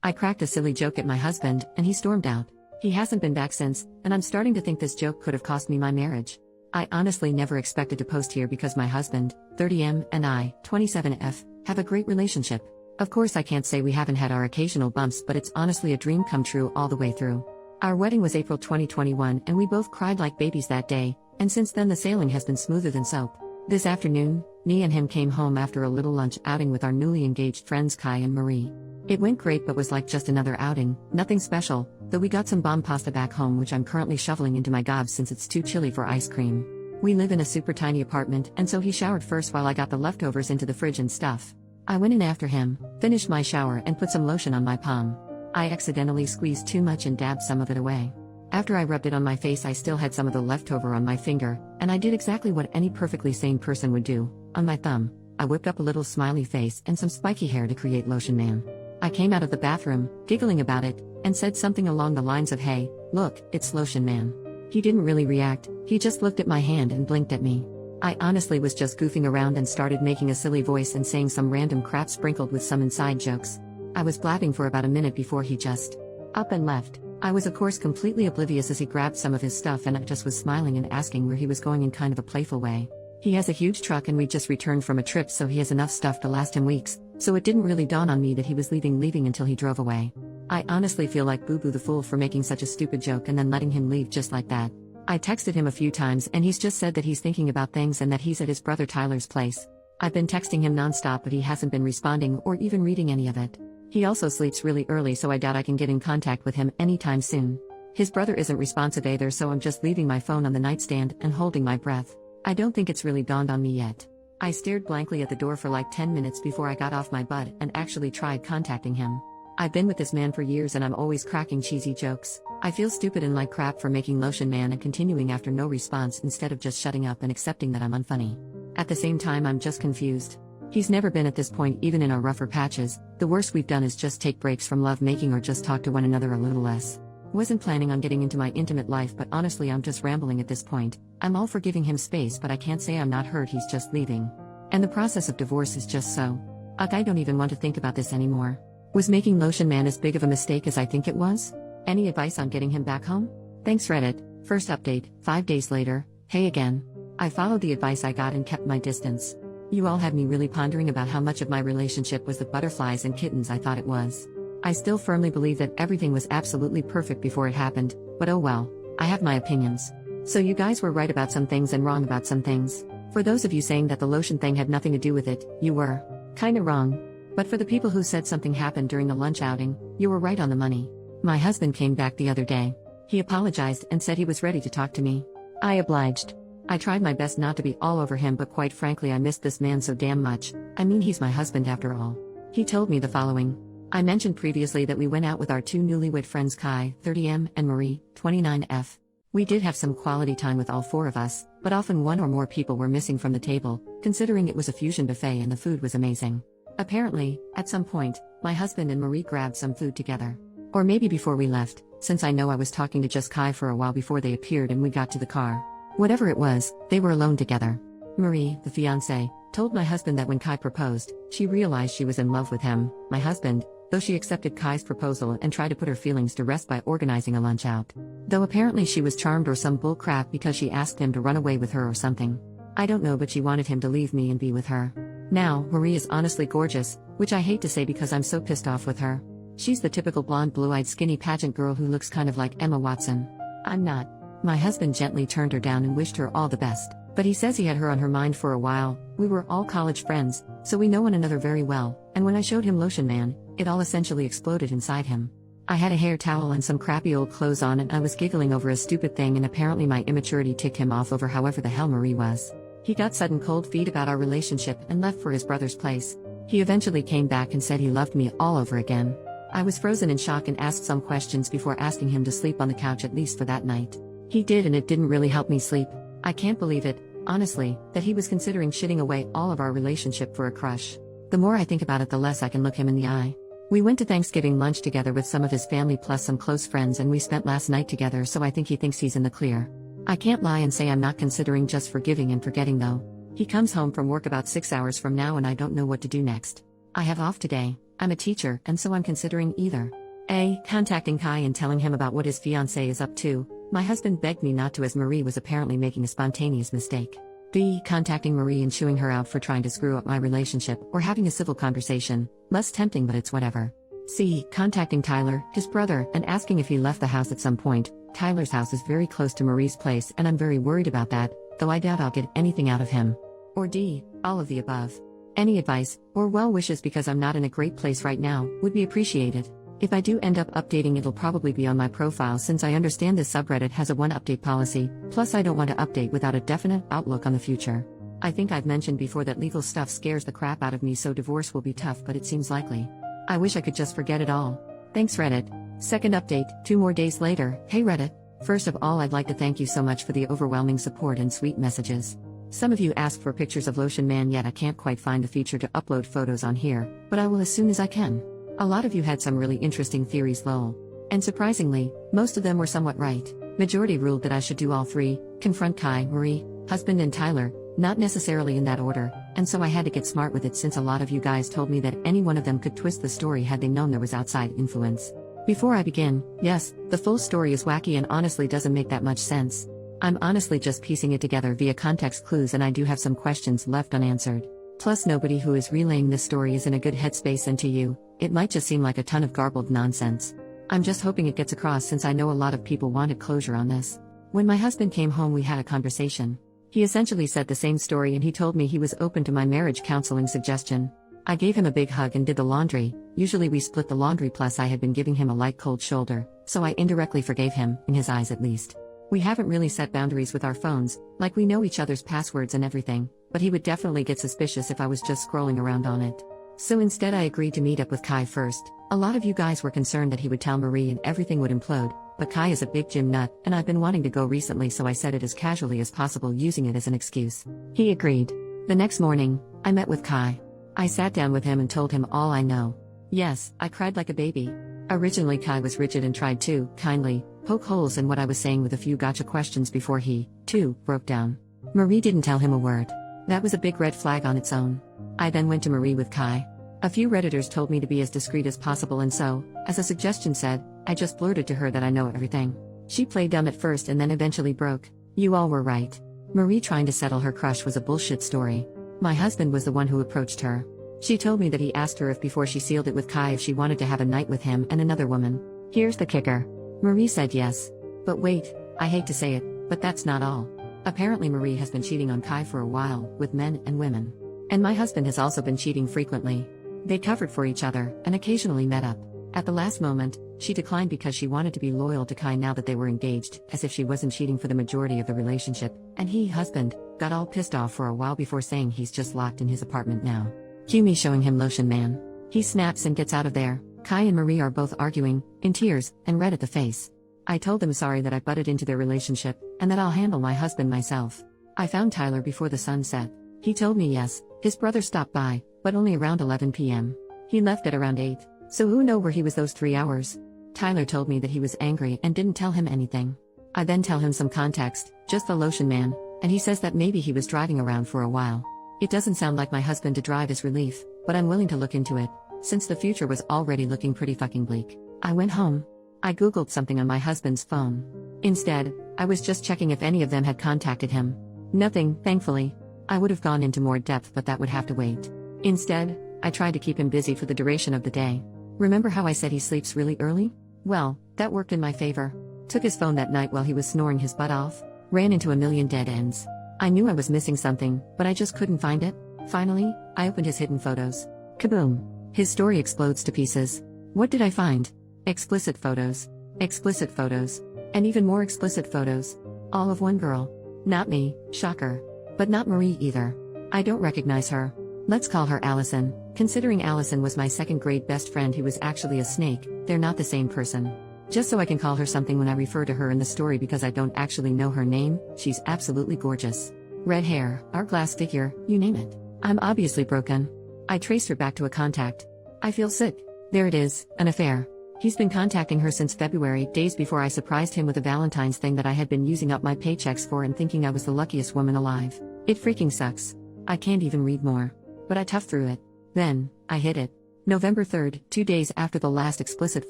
I cracked a silly joke at my husband, and he stormed out. He hasn't been back since, and I'm starting to think this joke could have cost me my marriage. I honestly never expected to post here because my husband, 30M, and I, 27F, have a great relationship. Of course I can't say we haven't had our occasional bumps, but it's honestly a dream come true all the way through. Our wedding was April 2021 and we both cried like babies that day, and since then the sailing has been smoother than soap. This afternoon, me and him came home after a little lunch outing with our newly engaged friends Kai and Marie. It went great but was like just another outing, nothing special, though we got some bomb pasta back home which I'm currently shoveling into my gobs since it's too chilly for ice cream. We live in a super tiny apartment and so he showered first while I got the leftovers into the fridge and stuff. I went in after him, finished my shower and put some lotion on my palm. I accidentally squeezed too much and dabbed some of it away. After I rubbed it on my face I still had some of the leftover on my finger, and I did exactly what any perfectly sane person would do. On my thumb, I whipped up a little smiley face and some spiky hair to create Lotion Man. I came out of the bathroom, giggling about it, and said something along the lines of hey, look, it's Lotion Man. He didn't really react, he just looked at my hand and blinked at me. I honestly was just goofing around and started making a silly voice and saying some random crap sprinkled with some inside jokes. I was blabbing for about a minute before he just up and left. I was of course completely oblivious as he grabbed some of his stuff and I just was smiling and asking where he was going in kind of a playful way. He has a huge truck and we just returned from a trip so he has enough stuff to last him weeks, so it didn't really dawn on me that he was leaving until he drove away. I honestly feel like Boo Boo the fool for making such a stupid joke and then letting him leave just like that. I texted him a few times and he's just said that he's thinking about things and that he's at his brother Tyler's place. I've been texting him nonstop but he hasn't been responding or even reading any of it. He also sleeps really early so I doubt I can get in contact with him anytime soon. His brother isn't responsive either so I'm just leaving my phone on the nightstand and holding my breath. I don't think it's really dawned on me yet. I stared blankly at the door for like 10 minutes before I got off my butt and actually tried contacting him. I've been with this man for years and I'm always cracking cheesy jokes. I feel stupid and like crap for making Lotion Man and continuing after no response instead of just shutting up and accepting that I'm unfunny. At the same time I'm just confused. He's never been at this point even in our rougher patches. The worst we've done is just take breaks from love making or just talk to one another a little less. Wasn't planning on getting into my intimate life but honestly I'm just rambling at this point. I'm all for giving him space but I can't say I'm not hurt he's just leaving. And the process of divorce is just so. I don't even want to think about this anymore. Was making Lotion Man as big of a mistake as I think it was? Any advice on getting him back home? Thanks Reddit. First update, 5 days later, hey again. I followed the advice I got and kept my distance. You all had me really pondering about how much of my relationship was the butterflies and kittens I thought it was. I still firmly believe that everything was absolutely perfect before it happened, but oh well, I have my opinions. So you guys were right about some things and wrong about some things. For those of you saying that the lotion thing had nothing to do with it, you were kinda wrong. But for the people who said something happened during the lunch outing, you were right on the money. My husband came back the other day. He apologized and said he was ready to talk to me. I obliged. I tried my best not to be all over him but quite frankly I missed this man so damn much. I mean he's my husband after all. He told me the following. I mentioned previously that we went out with our two newlywed friends Kai, 30M, and Marie, 29F. We did have some quality time with all four of us, but often one or more people were missing from the table, considering it was a fusion buffet and the food was amazing. Apparently, at some point, my husband and Marie grabbed some food together. Or maybe before we left, since I know I was talking to just Kai for a while before they appeared and we got to the car. Whatever it was, they were alone together. Marie, the fiancée, told my husband that when Kai proposed, she realized she was in love with him, my husband, though she accepted Kai's proposal and tried to put her feelings to rest by organizing a lunch out. Though apparently she was charmed or some bull crap because she asked him to run away with her or something. I don't know but she wanted him to leave me and be with her. Now, Marie is honestly gorgeous, which I hate to say because I'm so pissed off with her. She's the typical blonde blue-eyed skinny pageant girl who looks kind of like Emma Watson. I'm not. My husband gently turned her down and wished her all the best, but he says he had her on her mind for a while. We were all college friends, so we know one another very well, and when I showed him Lotion Man, it all essentially exploded inside him. I had a hair towel and some crappy old clothes on and I was giggling over a stupid thing and apparently my immaturity ticked him off over however the hell Marie was. He got sudden cold feet about our relationship and left for his brother's place. He eventually came back and said he loved me all over again. I was frozen in shock and asked some questions before asking him to sleep on the couch at least for that night. He did and it didn't really help me sleep. I can't believe it, honestly, that he was considering shitting away all of our relationship for a crush. The more I think about it the less I can look him in the eye. We went to Thanksgiving lunch together with some of his family plus some close friends and we spent last night together so I think he thinks he's in the clear. I can't lie and say I'm not considering just forgiving and forgetting though. He comes home from work about 6 hours from now and I don't know what to do next. I have off today, I'm a teacher, and so I'm considering either A. Contacting Kai and telling him about what his fiancée is up to. My husband begged me not to as Marie was apparently making a spontaneous mistake. B. Contacting Marie and chewing her out for trying to screw up my relationship or having a civil conversation. Less tempting, but it's whatever. C. Contacting Tyler, his brother, and asking if he left the house at some point. Tyler's house is very close to Marie's place and I'm very worried about that, though I doubt I'll get anything out of him. Or D. All of the above. Any advice, or well wishes because I'm not in a great place right now, would be appreciated. If I do end up updating, it'll probably be on my profile since I understand this subreddit has a one update policy, plus I don't want to update without a definite outlook on the future. I think I've mentioned before that legal stuff scares the crap out of me, so divorce will be tough, but it seems likely. I wish I could just forget it all. Thanks Reddit. Second update, 2 more days later. Hey Reddit. First of all, I'd like to thank you so much for the overwhelming support and sweet messages. Some of you asked for pictures of Lotion Man, yet I can't quite find the feature to upload photos on here, but I will as soon as I can. A lot of you had some really interesting theories, lol. And surprisingly, most of them were somewhat right. Majority ruled that I should do all 3, confront Kai, Marie, husband and Tyler, not necessarily in that order, and so I had to get smart with it since a lot of you guys told me that any one of them could twist the story had they known there was outside influence. Before I begin, yes, the full story is wacky and honestly doesn't make that much sense. I'm honestly just piecing it together via context clues, and I do have some questions left unanswered. Plus nobody who is relaying this story is in a good headspace, and to you, it might just seem like a ton of garbled nonsense. I'm just hoping it gets across since I know a lot of people wanted closure on this. When my husband came home, we had a conversation. He essentially said the same story and he told me he was open to my marriage counseling suggestion. I gave him a big hug and did the laundry. Usually we split the laundry, plus I had been giving him a light cold shoulder, so I indirectly forgave him, in his eyes at least. We haven't really set boundaries with our phones, like we know each other's passwords and everything, but he would definitely get suspicious if I was just scrolling around on it. So instead I agreed to meet up with Kai first. A lot of you guys were concerned that he would tell Marie and everything would implode, but Kai is a big gym nut, and I've been wanting to go recently, so I said it as casually as possible, using it as an excuse. He agreed. The next morning, I met with Kai. I sat down with him and told him all I know. Yes, I cried like a baby. Originally Kai was rigid and tried to, kindly, poke holes in what I was saying with a few gotcha questions before he, too, broke down. Marie didn't tell him a word. That was a big red flag on its own. I then went to Marie with Kai. A few Redditors told me to be as discreet as possible, and so, as a suggestion said, I just blurted to her that I know everything. She played dumb at first and then eventually broke. You all were right. Marie trying to settle her crush was a bullshit story. My husband was the one who approached her. She told me that he asked her if before she sealed it with Kai if she wanted to have a night with him and another woman. Here's the kicker. Marie said yes. But wait, I hate to say it, but that's not all. Apparently Marie has been cheating on Kai for a while, with men and women. And my husband has also been cheating frequently. They covered for each other, and occasionally met up. At the last moment, she declined because she wanted to be loyal to Kai now that they were engaged, as if she wasn't cheating for the majority of the relationship, and he, husband, got all pissed off for a while before saying he's just locked in his apartment now. Cue me showing him Lotion Man. He snaps and gets out of there. Kai and Marie are both arguing, in tears, and red at the face. I told them sorry that I butted into their relationship, and that I'll handle my husband myself. I found Tyler before the sun set. He told me yes, his brother stopped by, but only around 11 p.m. He left at around 8, so who know where he was those 3 hours? Tyler told me that he was angry and didn't tell him anything. I then tell him some context, just the Lotion Man, and he says that maybe he was driving around for a while. It doesn't sound like my husband to drive is relief, but I'm willing to look into it, since the future was already looking pretty fucking bleak. I went home. I googled something on my husband's phone. Instead, I was just checking if any of them had contacted him. Nothing, thankfully. I would have gone into more depth, but that would have to wait. Instead, I tried to keep him busy for the duration of the day. Remember how I said he sleeps really early? Well, that worked in my favor. Took his phone that night while he was snoring his butt off. Ran into a million dead ends. I knew I was missing something, but I just couldn't find it. Finally, I opened his hidden photos. Kaboom! His story explodes to pieces. What did I find? Explicit photos. Explicit photos. And even more explicit photos. All of one girl. Not me, shocker. But not Marie either. I don't recognize her. Let's call her Allison. Considering Allison was my second grade best friend who was actually a snake, they're not the same person. Just so I can call her something when I refer to her in the story because I don't actually know her name, she's absolutely gorgeous. Red hair, hourglass figure, you name it. I'm obviously broken. I traced her back to a contact. I feel sick. There it is, an affair. He's been contacting her since February, days before I surprised him with a Valentine's thing that I had been using up my paychecks for and thinking I was the luckiest woman alive. It freaking sucks. I can't even read more. But I toughed through it. Then, I hit it. November 3rd, 2 days after the last explicit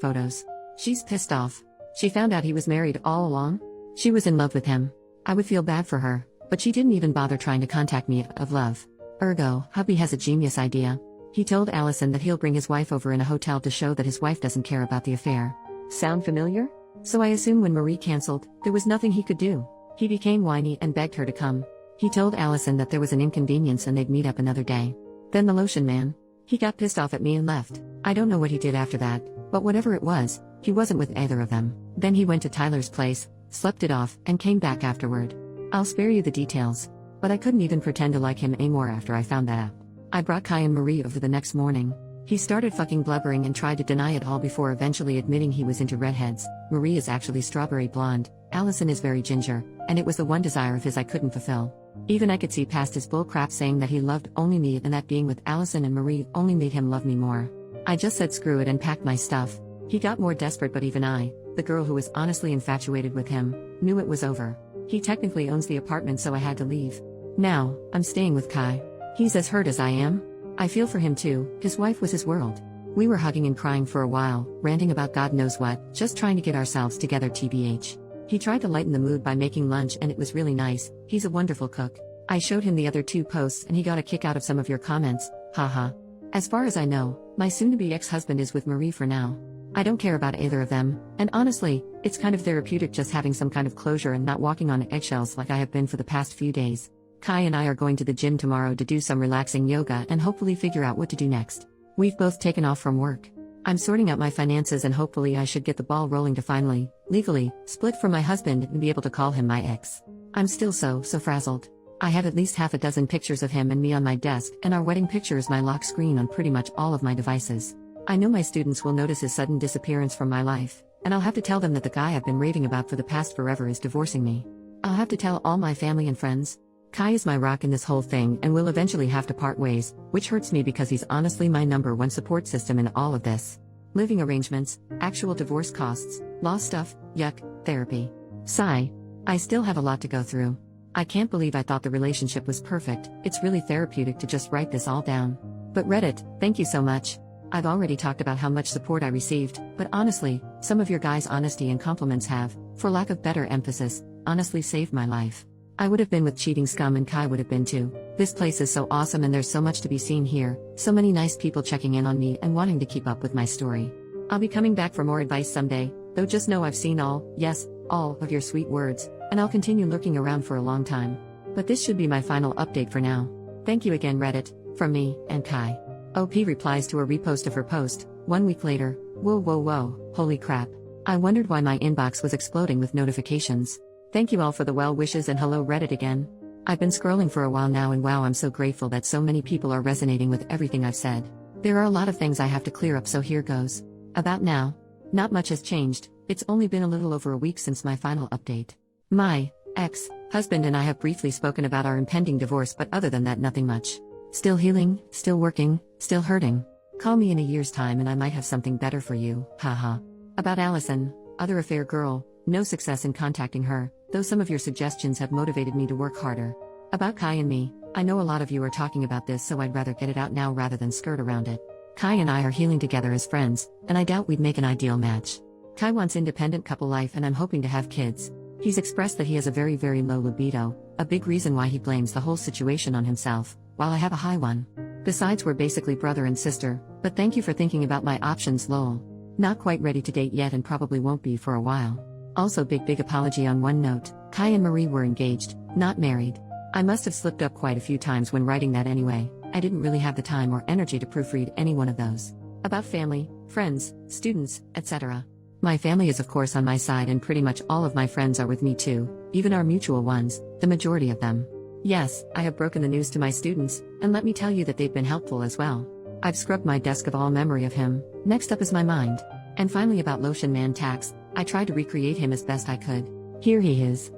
photos. She's pissed off. She found out he was married all along? She was in love with him. I would feel bad for her, but she didn't even bother trying to contact me of love. Ergo, hubby has a genius idea. He told Allison that he'll bring his wife over in a hotel to show that his wife doesn't care about the affair. Sound familiar? So I assume when Marie cancelled, there was nothing he could do. He became whiny and begged her to come. He told Allison that there was an inconvenience and they'd meet up another day. Then the lotion man. He got pissed off at me and left. I don't know what he did after that, but whatever it was, he wasn't with either of them. Then he went to Tyler's place, slept it off, and came back afterward. I'll spare you the details. But I couldn't even pretend to like him anymore after I found that out. I brought Kai and Marie over the next morning. He started fucking blubbering and tried to deny it all before eventually admitting he was into redheads. Marie is actually strawberry blonde, Allison is very ginger, and it was the one desire of his I couldn't fulfill. Even I could see past his bull crap saying that he loved only me and that being with Allison and Marie only made him love me more. I just said screw it and packed my stuff. He got more desperate, but even I, the girl who was honestly infatuated with him, knew it was over. He technically owns the apartment, so I had to leave. Now, I'm staying with Kai. He's as hurt as I am. I feel for him too, his wife was his world. We were hugging and crying for a while, ranting about God knows what, just trying to get ourselves together tbh. He tried to lighten the mood by making lunch and it was really nice, he's a wonderful cook. I showed him the other 2 posts and he got a kick out of some of your comments, haha. As far as I know, my soon-to-be ex-husband is with Marie for now. I don't care about either of them, and honestly, it's kind of therapeutic just having some kind of closure and not walking on eggshells like I have been for the past few days. Kai and I are going to the gym tomorrow to do some relaxing yoga and hopefully figure out what to do next. We've both taken off from work. I'm sorting out my finances and hopefully I should get the ball rolling to finally, legally, split from my husband and be able to call him my ex. I'm still so frazzled. I have at least half a dozen pictures of him and me on my desk, and our wedding picture is my lock screen on pretty much all of my devices. I know my students will notice his sudden disappearance from my life, and I'll have to tell them that the guy I've been raving about for the past forever is divorcing me. I'll have to tell all my family and friends. Kai is my rock in this whole thing and will eventually have to part ways, which hurts me because he's honestly my #1 support system in all of this. Living arrangements, actual divorce costs, law stuff, yuck, therapy. Sigh. I still have a lot to go through. I can't believe I thought the relationship was perfect. It's really therapeutic to just write this all down. But Reddit, thank you so much. I've already talked about how much support I received, but honestly, some of your guys' honesty and compliments have, for lack of better emphasis, honestly saved my life. I would have been with cheating scum and Kai would have been too. This place is so awesome and there's so much to be seen here, so many nice people checking in on me and wanting to keep up with my story. I'll be coming back for more advice someday, though just know I've seen all, yes, all of your sweet words, and I'll continue lurking around for a long time. But this should be my final update for now. Thank you again Reddit, from me, and Kai. OP replies to a repost of her post, 1 week later, whoa, holy crap. I wondered why my inbox was exploding with notifications. Thank you all for the well wishes and hello Reddit again. I've been scrolling for a while now and wow, I'm so grateful that so many people are resonating with everything I've said. There are a lot of things I have to clear up, so here goes. About now. Not much has changed, it's only been a little over a week since my final update. My ex-husband and I have briefly spoken about our impending divorce, but other than that nothing much. Still healing, still working, still hurting. Call me in a year's time and I might have something better for you, haha. About Allison, other affair girl, no success in contacting her, though some of your suggestions have motivated me to work harder. About Kai and me, I know a lot of you are talking about this, so I'd rather get it out now rather than skirt around it. Kai and I are healing together as friends, and I doubt we'd make an ideal match. Kai wants independent couple life and I'm hoping to have kids. He's expressed that he has a very low libido, a big reason why he blames the whole situation on himself, while I have a high one. Besides, we're basically brother and sister, but thank you for thinking about my options lol. Not quite ready to date yet and probably won't be for a while. Also big apology on one note, Kai and Marie were engaged, not married. I must have slipped up quite a few times when writing that anyway, I didn't really have the time or energy to proofread any one of those. About family, friends, students, etc. My family is of course on my side and pretty much all of my friends are with me too, even our mutual ones, the majority of them. Yes, I have broken the news to my students, and let me tell you that they've been helpful as well. I've scrubbed my desk of all memory of him, next up is my mind. And finally about Lotion Man Tax, I tried to recreate him as best I could. Here he is.